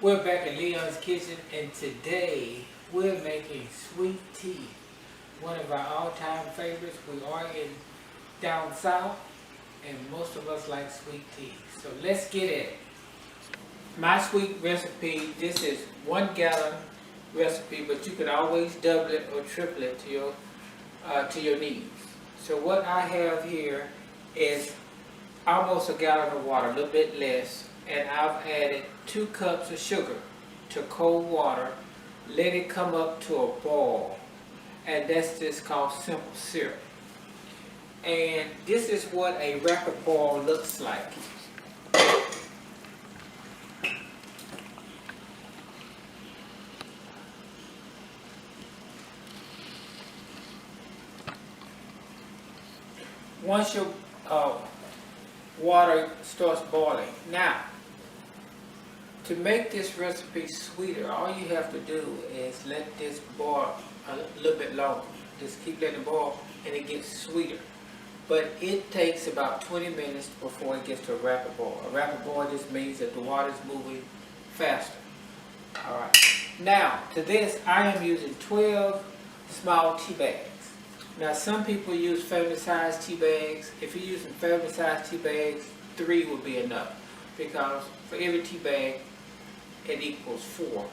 We're back at Leon's Kitchen, and today we're making sweet tea. One of our all-time favorites. We are in down south, and most of us like sweet tea. So let's get it. My sweet recipe, this is 1 gallon recipe, but you could always double it or triple it to your needs. So what I have here is almost a gallon of water, a little bit less, and I've added 2 cups of sugar to cold water. Let it come up to a boil, and that's just called simple syrup. And this is what a rapid boil looks like. Once your water starts boiling. Now, to make this recipe sweeter, all you have to do is let this boil a little bit longer. Just keep letting it boil and it gets sweeter. But it takes about 20 minutes before it gets to a rapid boil. A rapid boil just means that the water is moving faster. Alright. Now, to this, I am using 12 small tea bags. Now, some people use family-sized tea bags. If you're using family-sized tea bags, 3 will be enough, because for every tea bag, it equals 4.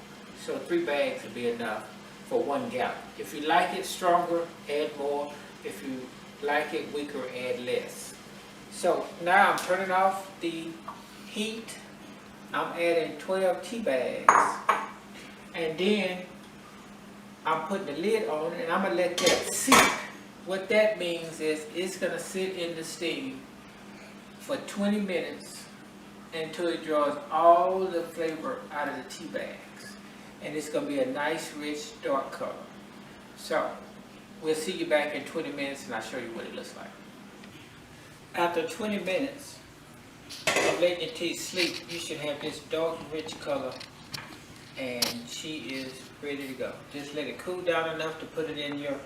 So 3 bags will be enough for 1 gallon. If you like it stronger, add more. If you like it weaker, add less. So now I'm turning off the heat. I'm adding 12 tea bags, and then I'm putting the lid on, and I'm gonna let that sit. What that means is it's gonna sit in the steam for 20 minutes until it draws all the flavor out of the tea bags, and it's gonna be a nice rich dark color. So we'll see you back in 20 minutes, and I'll show you what it looks like. After 20 minutes of letting your tea sleep, you should have this dark rich color, and she is ready to go. Just let it cool down enough to put it in your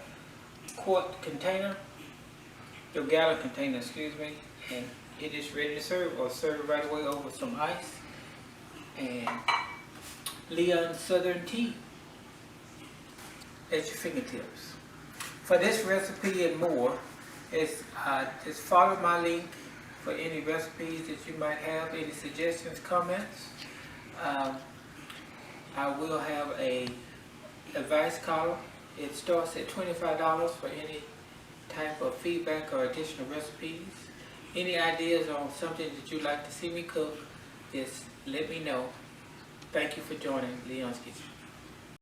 quart container, your gallon container, excuse me, and it is ready to serve, or serve it right away over some ice and Leon's Southern tea at your fingertips. For this recipe and more, just follow my link for any recipes that you might have, any suggestions, comments. I will have a advice column. It starts at $25 for any type of feedback or additional recipes. Any ideas on something that you'd like to see me cook, just let me know. Thank you for joining Leon's Kitchen.